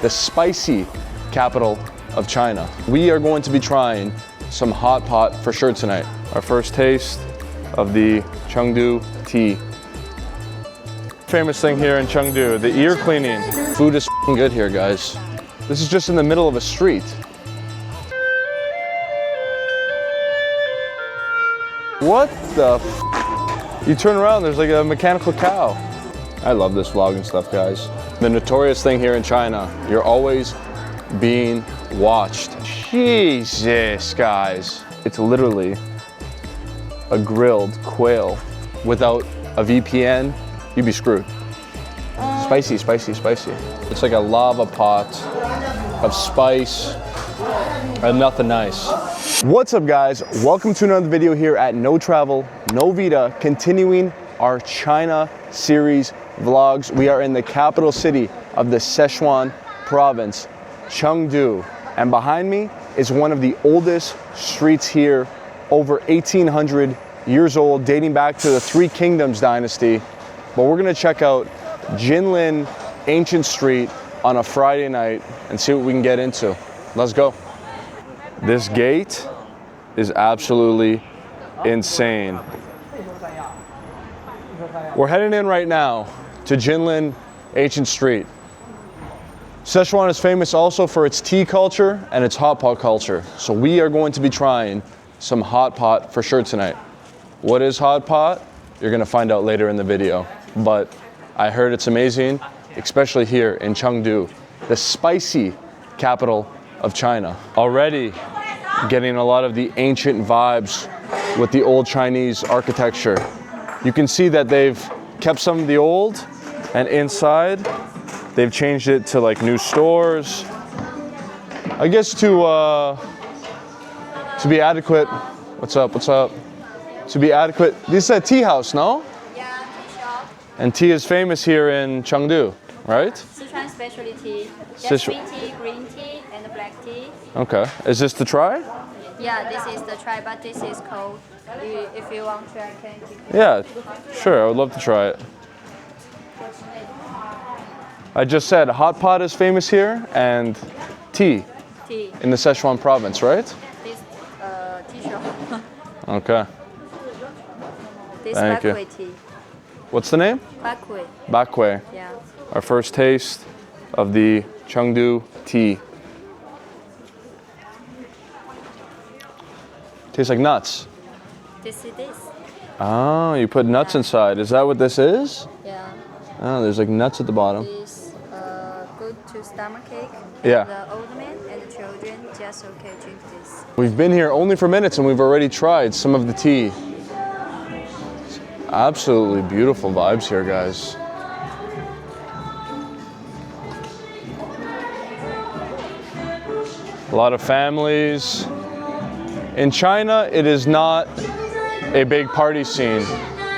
the spicy capital of China. We are going to be trying some hot pot for sure tonight. Our first taste of the Chengdu tea. Famous thing here in Chengdu, the ear cleaning. Food is f***ing good here, guys. This is just in the middle of a street. What the f***? You turn around, there's like a mechanical cow. I love this vlogging stuff, guys. The notorious thing here in China, you're always being watched. Jesus, guys. It's literally a grilled quail. Without a VPN, you'd be screwed. Spicy, spicy, spicy. It's like a lava pot of spice and nothing nice. What's up, guys? Welcome to another video here at No Travel, No Vita, continuing our China series vlogs. We are in the capital city of the Sichuan province, Chengdu. And behind me is one of the oldest streets here, over 1800 years old, dating back to the Three Kingdoms dynasty. But we're gonna check out Jinli Ancient Street on a Friday night and see what we can get into. Let's go. This gate is absolutely insane. We're heading in right now to Jinli Ancient Street. Sichuan is famous also for its tea culture and its hot pot culture. So we are going to be trying some hot pot for sure tonight. What is hot pot? You're gonna find out later in the video. But I heard it's amazing, especially here in Chengdu, the spicy capital of China. Already getting a lot of the ancient vibes with the old Chinese architecture. You can see that they've kept some of the old, and inside they've changed it to like new stores. I guess to be adequate. What's up? What's up? To be adequate. This is a tea house, no? Yeah, tea shop. And tea is famous here in Chengdu, right? Sichuan specialty. There's sweet tea, green tea, and black tea. Okay. Is this to try? Yeah, this is the try, but this is cold. If you want to, I can give you. Yeah, sure. I would love to try it. I just said hot pot is famous here, and tea Tea. in the Sichuan province, right? This tea shop. Okay. This Thank you. bakwe tea. What's the name? Bakwe. Bakwe. Yeah. Our first taste of the Chengdu tea. Tastes like nuts. This is this. Oh, you put nuts inside. Is that what this is? Yeah. Oh, there's like nuts at the bottom. It's good to stomachache. Yeah. The old men and the children just okay drink this. We've been here only for minutes and we've already tried some of the tea. Absolutely beautiful vibes here, guys. A lot of families. In China, it is not a big party scene.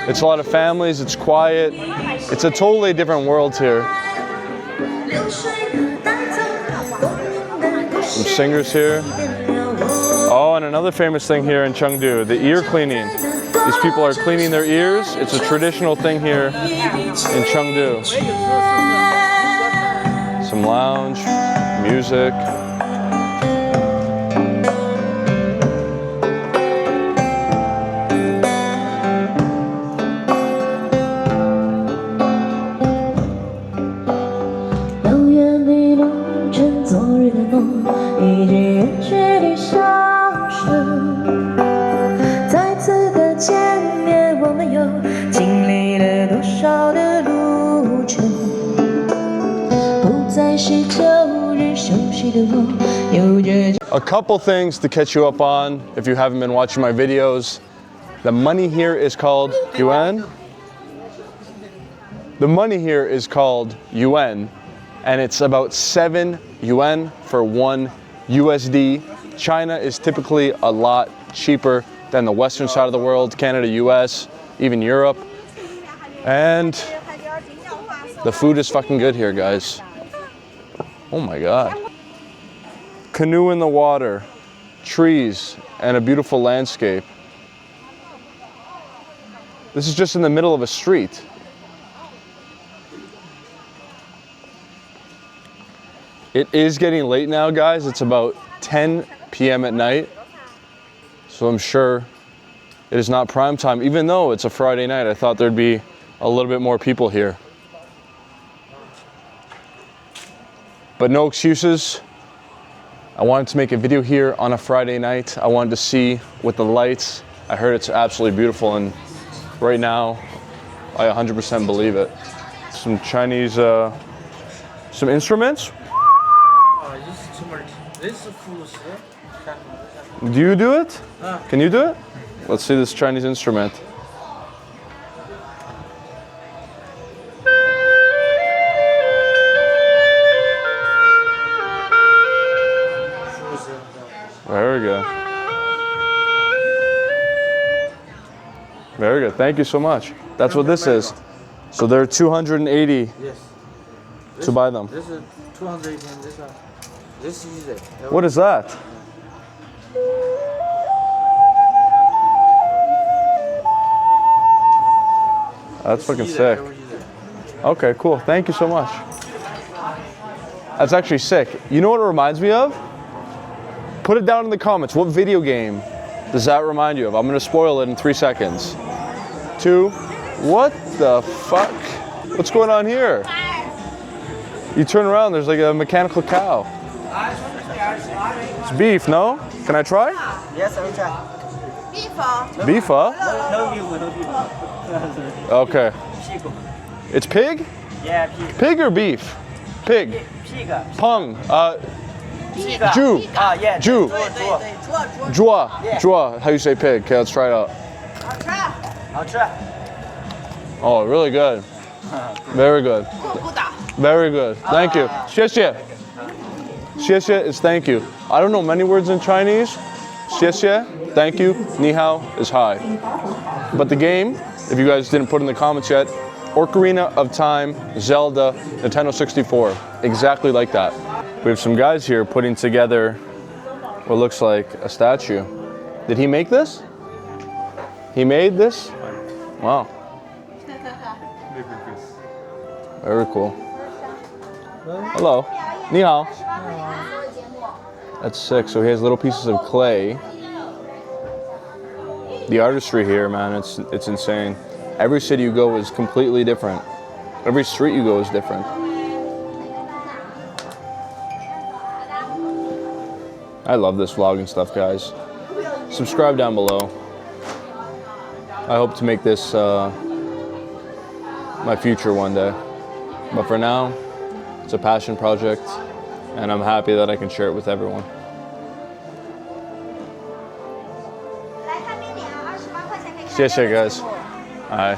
It's a lot of families, it's quiet. It's a totally different world here. Some singers here. Oh, and another famous thing here in Chengdu, the ear cleaning. These people are cleaning their ears. It's a traditional thing here in Chengdu. Some lounge, music. A couple things to catch you up on if you haven't been watching my videos. The money here is called yuan. The money here is called yuan, and it's about 7 yuan for 1 USD. China is typically a lot cheaper than the western side of the world, Canada, US, even Europe. And the food is fucking good here, guys. Oh my God. Canoe in the water, trees, and a beautiful landscape. This is just in the middle of a street. It is getting late now, guys. It's about 10 p.m. at night. So I'm sure it is not prime time, even though it's a Friday night. I thought there'd be a little bit more people here. But no excuses. I wanted to make a video here on a Friday night. I wanted to see with the lights. I heard it's absolutely beautiful, and right now, I 100% believe it. Some Chinese, some instruments. Do you do it? Can you do it? Let's see this Chinese instrument. Very good. Very good. Thank you so much. That's what this is. So they're 280 to buy them. This is 280 and this is easy. What is that? That's fucking sick. Okay, cool. Thank you so much. That's actually sick. You know what it reminds me of? Put it down in the comments. What video game does that remind you of? I'm gonna spoil it in 3 seconds. 2. What the fuck? What's going on here? You turn around, there's like a mechanical cow. It's beef, no? Can I try? Yes, I will try. Beef, huh? Okay. It's pig? Yeah, pig. Pig or beef? Pig. Pig. Pung. Pig. Jew. Yeah. Jew. Jua. Jua. How you say pig? Okay, let's try it out. I'll try. Oh, really good. Very good. Very good. Thank you. 谢谢. 谢谢 is thank you. I don't know many words in Chinese. 谢谢, thank you. Ni hao is hi. But the game, if you guys didn't put in the comments yet, Ocarina of Time, Zelda, Nintendo 64. Exactly like that. We have some guys here putting together what looks like a statue. Did he make this? He made this? Wow. Very cool. Hello. Ni hao. That's sick. So he has little pieces of clay. The artistry here, man, it's insane. Every city you go is completely different. Every street you go is different. I love this vlogging stuff, guys. Subscribe down below. I hope to make this my future one day. But for now, it's a passion project, and I'm happy that I can share it with everyone. Xie guys. Hi.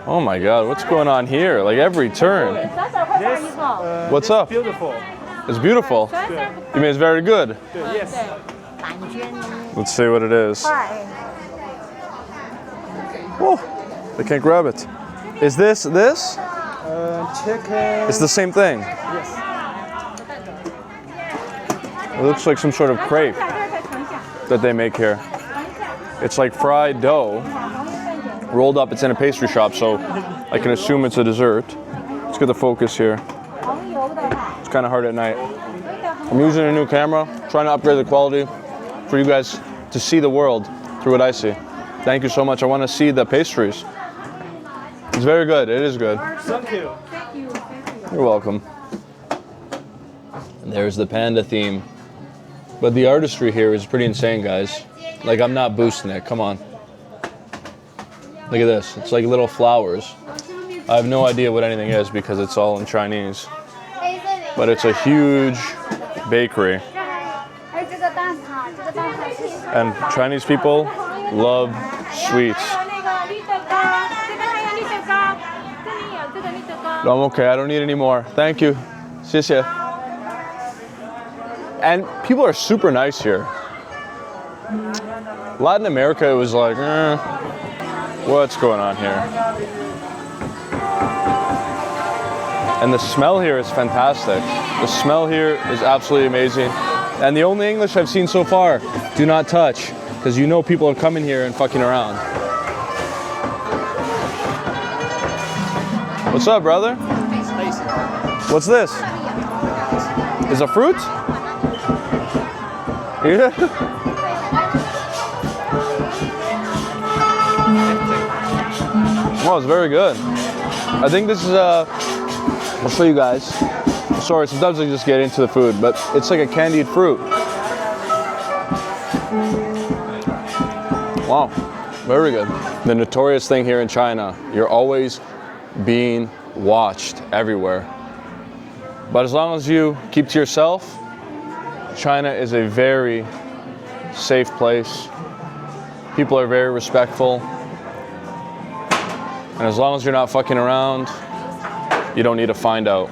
Oh my God, what's going on here? Like every turn. What's up? Beautiful. It's beautiful. You mean it's very good? Yes. Let's see what it is. Whoa, they can't grab it. Is this? Chicken. It's the same thing. Yes. It looks like some sort of crepe that they make here. It's like fried dough, rolled up. It's in a pastry shop, so I can assume it's a dessert. Let's get the focus here. It's kind of hard at night. I'm using a new camera, trying to upgrade the quality for you guys to see the world through what I see. Thank you so much. I want to see the pastries. It's very good. It is good. Thank you. You're welcome. And there's the panda theme. But the artistry here is pretty insane, guys. Like, I'm not boosting it. Come on. Look at this. It's like little flowers. I have no idea what anything is because it's all in Chinese. But it's a huge bakery. And Chinese people love sweets. I'm okay. I don't need any more. Thank you. 谢谢. And people are super nice here. Latin America, it was like, what's going on here? And the smell here is fantastic. The smell here is absolutely amazing. And the only English I've seen so far, do not touch, because you know people are coming here and fucking around. What's up, brother? What's this? Is it fruit? Yeah. Oh, it's very good. I think this is I'll show you guys. Sorry, sometimes I just get into the food, but it's like a candied fruit. Wow, very good. The notorious thing here in China, you're always being watched everywhere. But as long as you keep to yourself, China is a very safe place. People are very respectful. And as long as you're not fucking around, you don't need to find out.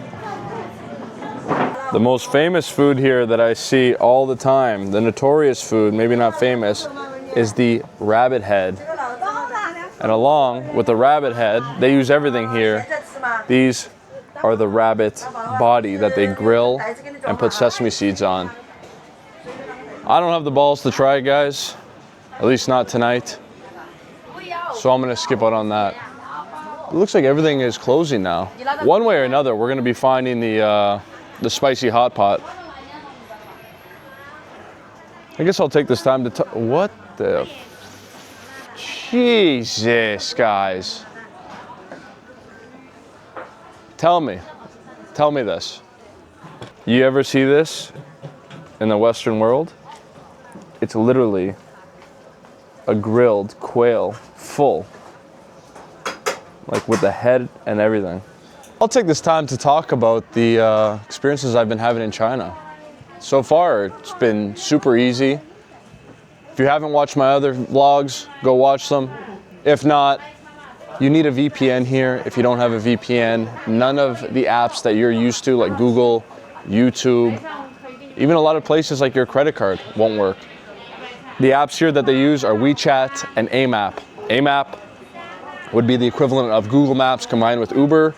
The most famous food here that I see all the time, the notorious food, maybe not famous, is the rabbit head. And along with the rabbit head, they use everything here. These are the rabbit body that they grill and put sesame seeds on. I don't have the balls to try it, guys. At least not tonight. So I'm gonna skip out on that. It looks like everything is closing now. One way or another, we're gonna be finding the spicy hot pot. I guess I'll take this time to what the Jesus, guys. Tell me this. You ever see this in the Western world? It's literally a grilled quail full, like with the head and everything. I'll take this time to talk about the experiences I've been having in China. So far, it's been super easy. If you haven't watched my other vlogs, go watch them. If not, you need a VPN here. If you don't have a VPN, none of the apps that you're used to, like Google, YouTube, even a lot of places like your credit card won't work. The apps here that they use are WeChat and AMAP. AMAP would be the equivalent of Google Maps combined with Uber,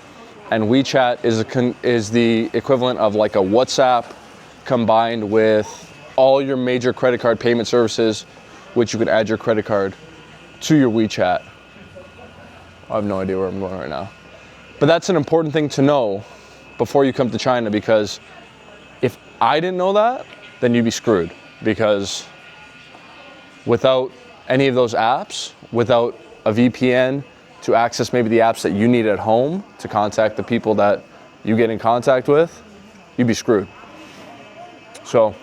and WeChat is the equivalent of like a WhatsApp combined with all your major credit card payment services, which you can add your credit card to your WeChat. I have no idea where I'm going right now. But that's an important thing to know before you come to China, because if I didn't know that, then you'd be screwed. Because without any of those apps, without a VPN to access maybe the apps that you need at home to contact the people that you get in contact with, you'd be screwed. So,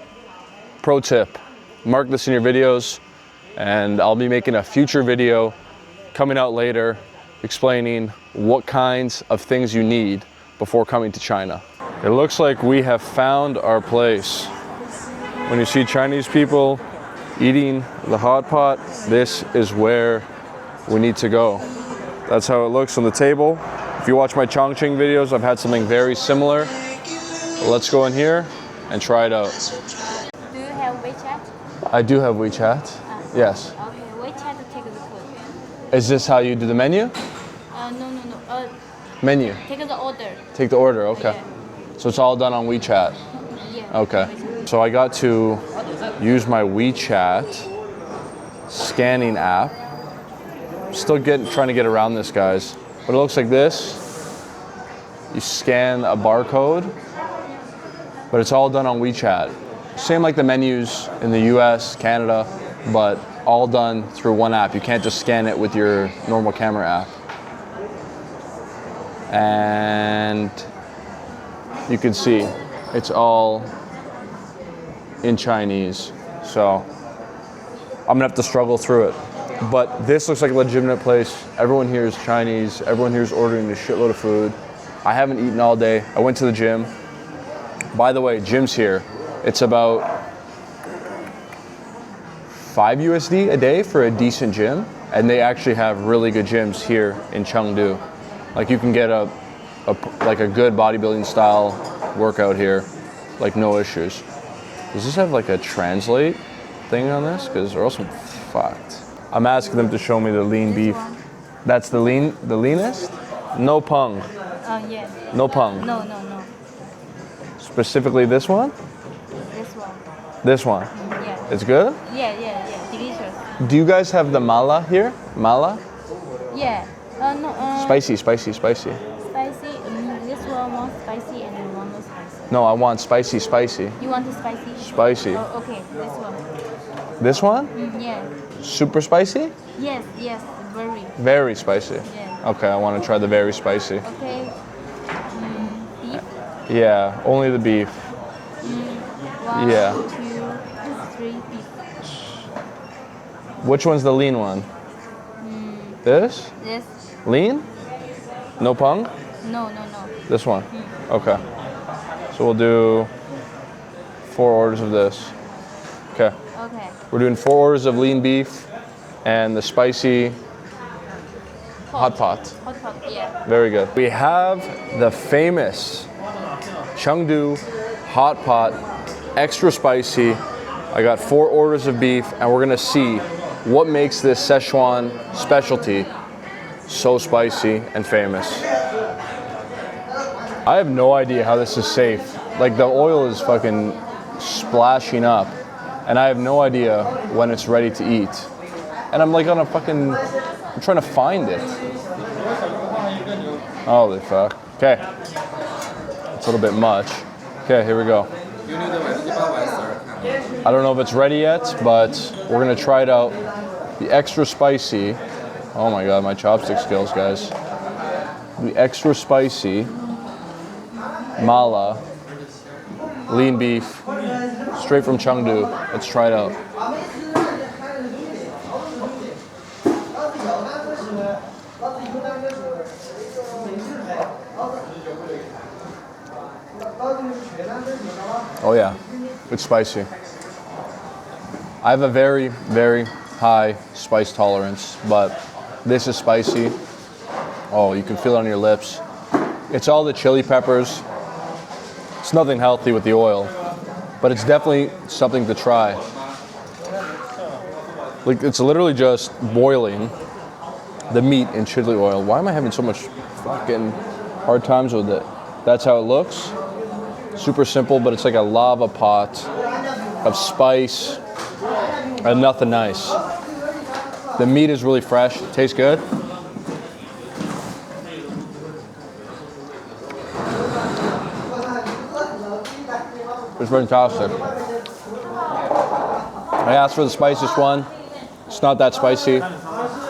pro tip, mark this in your videos, and I'll be making a future video coming out later explaining what kinds of things you need before coming to China. It looks like we have found our place. When you see Chinese people eating the hot pot, this is where we need to go. That's how it looks on the table. If you watch my Chongqing videos, I've had something very similar. Let's go in here and try it out. Do you have WeChat? I do have WeChat. Yes. Okay, WeChat take the code. Is this how you do the menu? No. Menu. Take the order. Take the order, okay. Yeah. So it's all done on WeChat. Yeah. Okay. So I got to use my WeChat scanning app. Still trying to get around this, guys. But it looks like this. You scan a barcode, but it's all done on WeChat. Same like the menus in the US, Canada, but all done through one app. You can't just scan it with your normal camera app. And you can see it's all in Chinese. So I'm gonna have to struggle through it. But this looks like a legitimate place. Everyone here is Chinese. Everyone here is ordering a shitload of food. I haven't eaten all day. I went to the gym. By the way, gym's here. It's about 5 USD a day for a decent gym. And they actually have really good gyms here in Chengdu. Like you can get a good bodybuilding style workout here, like no issues. Does this have like a translate thing on this? Because or else I'm fucked. I'm asking them to show me the lean beef. That's the leanest? No pung. Yeah. No pung. No. Specifically this one? This one. This one. Yeah. It's good? Yeah. Delicious. Do you guys have the mala here? Mala? Yeah. No. Spicy. Spicy. This one more spicy and No, I want spicy, spicy. You want the spicy? Spicy. Oh, okay, this one. This one? Yeah. Super spicy? Yes, yes, very. Very spicy. Yeah. Okay, I want to try the very spicy. Okay. Beef. Yeah, only the beef. One, Yeah. 2, 3 beef. Which one's the lean one? This? Yes. Lean? No pung? No. This one? Okay. So we'll do 4 orders of this. Okay. Okay. We're doing 4 orders of lean beef and the spicy hot pot. Hot pot, yeah. Very good. We have the famous Chengdu Hotpot, extra spicy. I got 4 orders of beef, and we're gonna see what makes this Szechuan specialty so spicy and famous. I have no idea how this is safe. Like, the oil is fucking splashing up, and I have no idea when it's ready to eat. And I'm like on a fucking, I'm trying to find it. Holy fuck. Okay. It's a little bit much. Okay, here we go. I don't know if it's ready yet, but we're gonna try it out. The extra spicy. Oh my god, my chopstick skills, guys. The extra spicy mala lean beef, straight from Chengdu. Let's try it out. Oh yeah, it's spicy. I have a very, very high spice tolerance, but this is spicy. Oh, you can feel it on your lips. It's all the chili peppers. It's nothing healthy with the oil, but it's definitely something to try. Like, it's literally just boiling the meat in chili oil. Why am I having so much fucking hard times with it? That's how it looks. Super simple, but it's like a lava pot of spice and nothing nice. The meat is really fresh. It tastes good. It's fantastic. I asked for the spiciest one. It's not that spicy,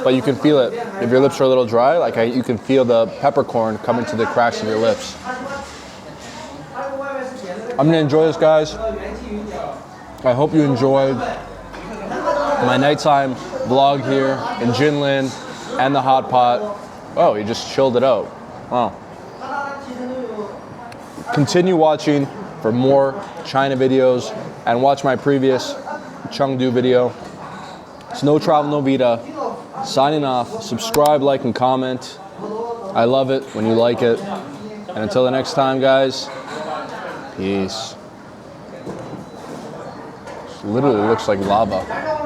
but you can feel it. If your lips are a little dry, like you can feel the peppercorn coming to the cracks of your lips. I'm gonna enjoy this, guys. I hope you enjoyed my nighttime vlog here in Jinli and the hot pot. Oh, he just chilled it out. Wow. Continue watching for more China videos and watch my previous Chengdu video. It's No Travel, No Vida. Signing off. Subscribe, like, and comment. I love it when you like it. And until the next time, guys, peace. It literally looks like lava.